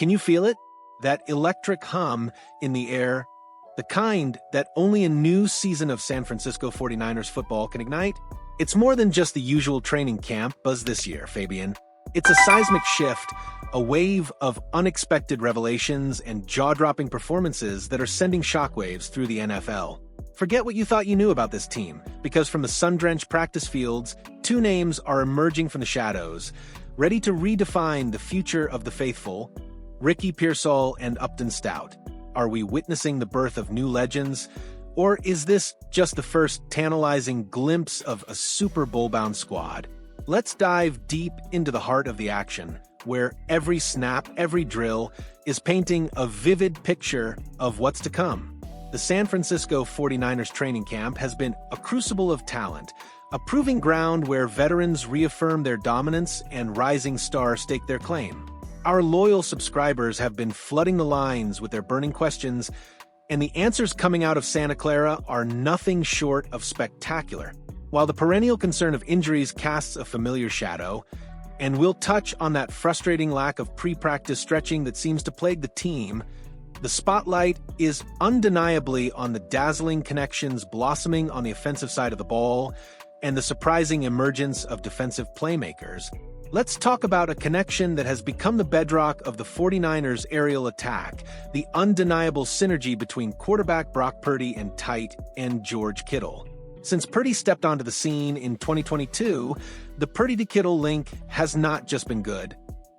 Can you feel it? That electric hum in the air, the kind that only a new season of San Francisco 49ers football can ignite? It's more than just the usual training camp buzz this year, Fabian. It's a seismic shift, a wave of unexpected revelations and jaw-dropping performances that are sending shockwaves through the NFL. Forget what you thought you knew about this team, because from the sun-drenched practice fields, two names are emerging from the shadows, ready to redefine the future of the faithful: Ricky Pearsall and Upton Stout. Are we witnessing the birth of new legends, or is this just the first tantalizing glimpse of a Super Bowl-bound squad? Let's dive deep into the heart of the action, where every snap, every drill, is painting a vivid picture of what's to come. The San Francisco 49ers training camp has been a crucible of talent, a proving ground where veterans reaffirm their dominance and rising stars stake their claim. Our loyal subscribers have been flooding the lines with their burning questions, and the answers coming out of Santa Clara are nothing short of spectacular. While the perennial concern of injuries casts a familiar shadow, and we'll touch on that frustrating lack of pre-practice stretching that seems to plague the team, the spotlight is undeniably on the dazzling connections blossoming on the offensive side of the ball and the surprising emergence of defensive playmakers. Let's talk about a connection that has become the bedrock of the 49ers' aerial attack, the undeniable synergy between quarterback Brock Purdy and tight end George Kittle. Since Purdy stepped onto the scene in 2022, the Purdy to Kittle link has not just been good.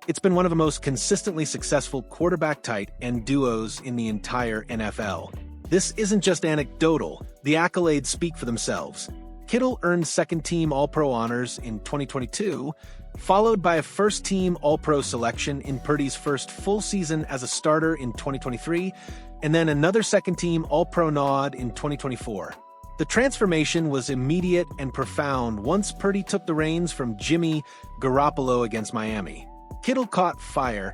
It's been one of the most consistently successful quarterback tight end duos in the entire NFL. This isn't just anecdotal, the accolades speak for themselves. Kittle earned second-team All-Pro honors in 2022, followed by a first-team All-Pro selection in Purdy's first full season as a starter in 2023, and then another second-team All-Pro nod in 2024. The transformation was immediate and profound once Purdy took the reins from Jimmy Garoppolo against Miami. Kittle caught fire,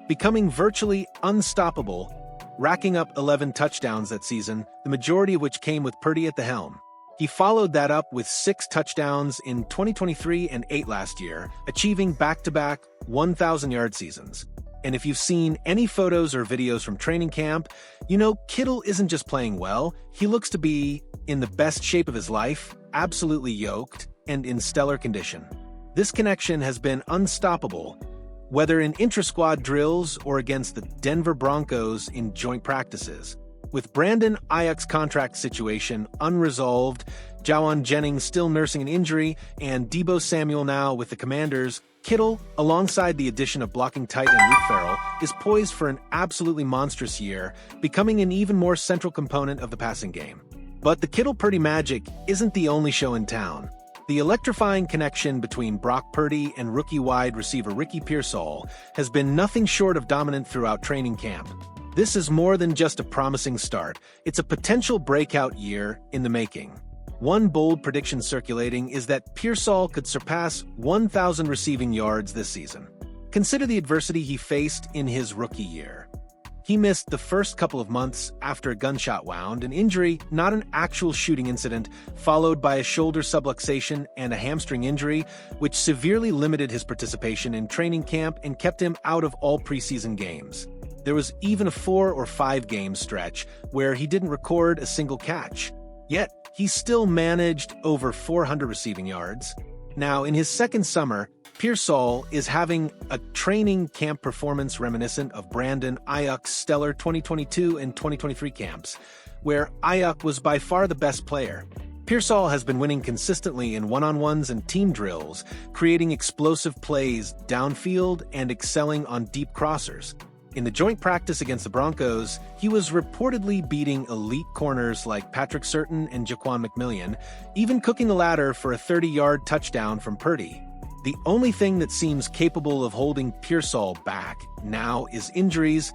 becoming virtually unstoppable, racking up 11 touchdowns that season, the majority of which came with Purdy at the helm. He followed that up with 6 touchdowns in 2023 and 8 last year, achieving back-to-back 1,000-yard seasons. And if you've seen any photos or videos from training camp, you know Kittle isn't just playing well, he looks to be in the best shape of his life, absolutely yoked, and in stellar condition. This connection has been unstoppable, whether in intra-squad drills or against the Denver Broncos in joint practices. With Brandon Ayuk's contract situation unresolved, Jawan Jennings still nursing an injury, and Deebo Samuel now with the Commanders, Kittle, alongside the addition of blocking tight end Luke Farrell, is poised for an absolutely monstrous year, becoming an even more central component of the passing game. But the Kittle-Purdy magic isn't the only show in town. The electrifying connection between Brock Purdy and rookie wide receiver Ricky Pearsall has been nothing short of dominant throughout training camp. This is more than just a promising start, it's a potential breakout year in the making. One bold prediction circulating is that Pearsall could surpass 1,000 receiving yards this season. Consider the adversity he faced in his rookie year. He missed the first couple of months after a gunshot wound, an injury, not an actual shooting incident, followed by a shoulder subluxation and a hamstring injury, which severely limited his participation in training camp and kept him out of all preseason games. There was even a 4 or 5 game stretch where he didn't record a single catch. Yet, he still managed over 400 receiving yards. Now, in his second summer, Pearsall is having a training camp performance reminiscent of Brandon Ayuk's stellar 2022 and 2023 camps, where Ayuk was by far the best player. Pearsall has been winning consistently in one-on-ones and team drills, creating explosive plays downfield and excelling on deep crossers. In the joint practice against the Broncos, he was reportedly beating elite corners like Patrick Surtain and Jaquan McMillian, even cooking the latter for a 30-yard touchdown from Purdy. The only thing that seems capable of holding Pearsall back now is injuries,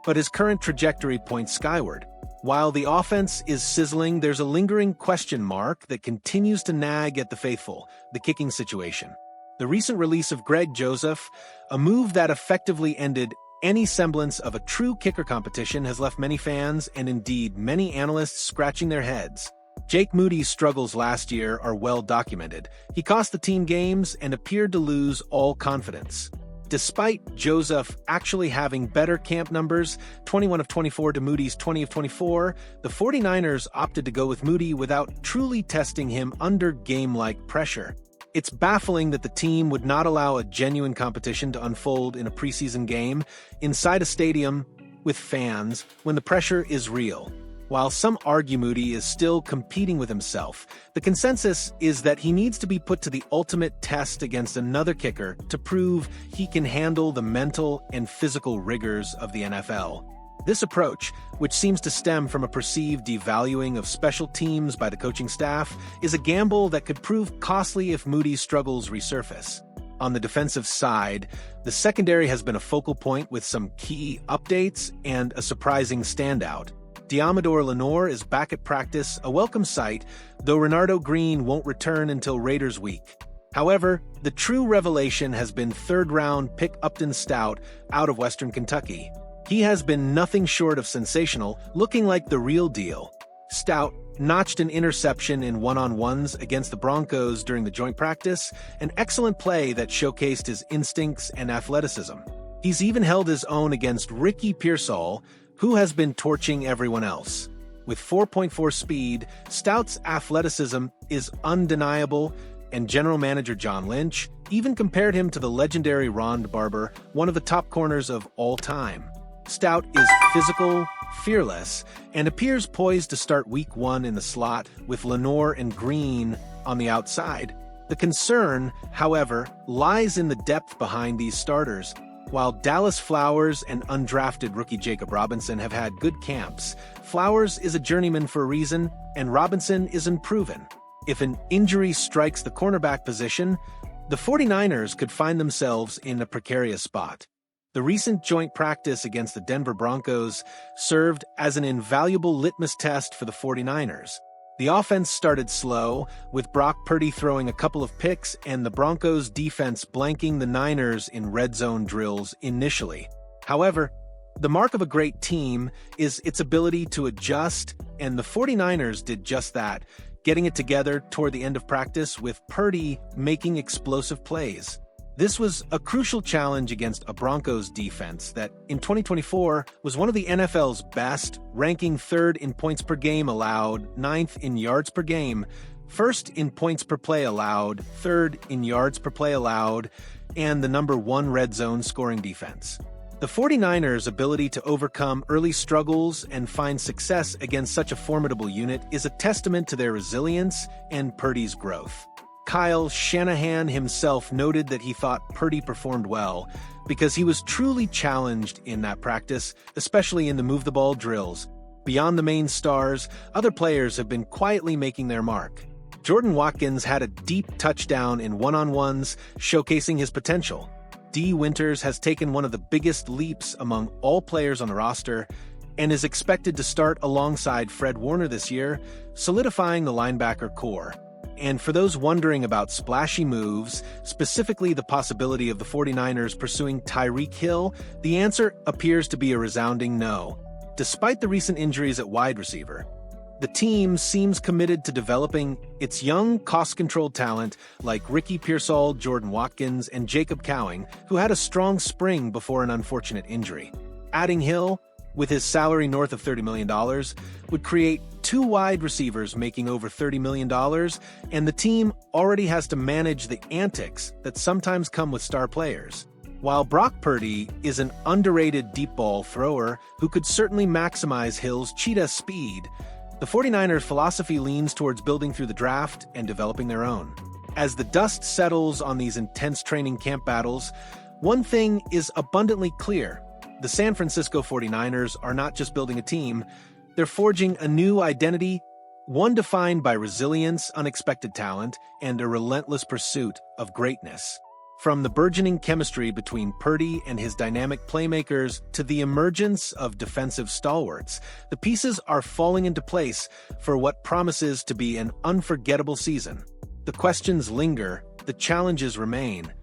but his current trajectory points skyward. While the offense is sizzling, there's a lingering question mark that continues to nag at the faithful: the kicking situation. The recent release of Greg Joseph, a move that effectively ended any semblance of a true kicker competition, has left many fans, and indeed many analysts, scratching their heads. Jake Moody's struggles last year are well documented. He cost the team games and appeared to lose all confidence. Despite Joseph actually having better camp numbers, 21 of 24 to Moody's 20 of 24, the 49ers opted to go with Moody without truly testing him under game-like pressure. It's baffling that the team would not allow a genuine competition to unfold in a preseason game inside a stadium with fans when the pressure is real. While some argue Moody is still competing with himself, the consensus is that he needs to be put to the ultimate test against another kicker to prove he can handle the mental and physical rigors of the NFL. This approach, which seems to stem from a perceived devaluing of special teams by the coaching staff, is a gamble that could prove costly if Moody's struggles resurface. On the defensive side, the secondary has been a focal point with some key updates and a surprising standout. Diamador Lenore is back at practice, a welcome sight, though Renardo Green won't return until Raiders week. However, the true revelation has been third-round pick Upton Stout out of Western Kentucky. He has been nothing short of sensational, looking like the real deal. Stout notched an interception in one-on-ones against the Broncos during the joint practice, an excellent play that showcased his instincts and athleticism. He's even held his own against Pearsall, who has been torching everyone else. With 4.4 speed, Stout's athleticism is undeniable, and general manager John Lynch even compared him to the legendary Ron Barber, one of the top corners of all time. Stout is physical, fearless, and appears poised to start Week 1 in the slot with Lenore and Green on the outside. The concern, however, lies in the depth behind these starters. While Dallas Flowers and undrafted rookie Jacob Robinson have had good camps, Flowers is a journeyman for a reason, and Robinson is unproven. If an injury strikes the cornerback position, the 49ers could find themselves in a precarious spot. The recent joint practice against the Denver Broncos served as an invaluable litmus test for the 49ers. The offense started slow, with Brock Purdy throwing a couple of picks and the Broncos' defense blanking the Niners in red zone drills initially. However, the mark of a great team is its ability to adjust, and the 49ers did just that, getting it together toward the end of practice with Purdy making explosive plays. This was a crucial challenge against a Broncos defense that, in 2024, was one of the NFL's best, ranking 3rd in points per game allowed, 9th in yards per game, 1st in points per play allowed, 3rd in yards per play allowed, and the number 1 red zone scoring defense. The 49ers' ability to overcome early struggles and find success against such a formidable unit is a testament to their resilience and Purdy's growth. Kyle Shanahan himself noted that he thought Purdy performed well because he was truly challenged in that practice, especially in the move-the-ball drills. Beyond the main stars, other players have been quietly making their mark. Jordan Watkins had a deep touchdown in one-on-ones, showcasing his potential. D. Winters has taken one of the biggest leaps among all players on the roster and is expected to start alongside Fred Warner this year, solidifying the linebacker core. And for those wondering about splashy moves, specifically the possibility of the 49ers pursuing Tyreek Hill, the answer appears to be a resounding no. Despite the recent injuries at wide receiver, the team seems committed to developing its young, cost-controlled talent like Ricky Pearsall, Jordan Watkins, and Jacob Cowing, who had a strong spring before an unfortunate injury. Adding Hill, with his salary north of $30 million, would create 2 wide receivers making over $30 million, and the team already has to manage the antics that sometimes come with star players. While Brock Purdy is an underrated deep ball thrower who could certainly maximize Hill's cheetah speed, the 49ers' philosophy leans towards building through the draft and developing their own. As the dust settles on these intense training camp battles, one thing is abundantly clear. The San Francisco 49ers are not just building a team, they're forging a new identity, one defined by resilience, unexpected talent, and a relentless pursuit of greatness. From the burgeoning chemistry between Purdy and his dynamic playmakers to the emergence of defensive stalwarts, the pieces are falling into place for what promises to be an unforgettable season. The questions linger, the challenges remain,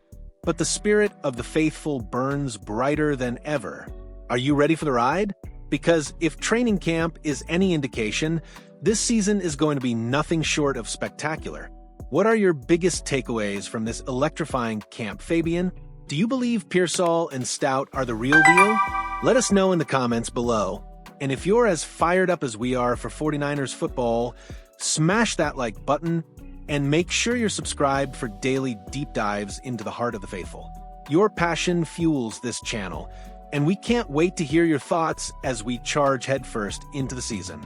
but the spirit of the faithful burns brighter than ever. Are you ready for the ride? Because if training camp is any indication, this season is going to be nothing short of spectacular. What are your biggest takeaways from this electrifying camp, Fabian? Do you believe Pearsall and Stout are the real deal? Let us know in the comments below. And if you're as fired up as we are for 49ers football, smash that like button and make sure you're subscribed for daily deep dives into the heart of the faithful. Your passion fuels this channel, and we can't wait to hear your thoughts as we charge headfirst into the season.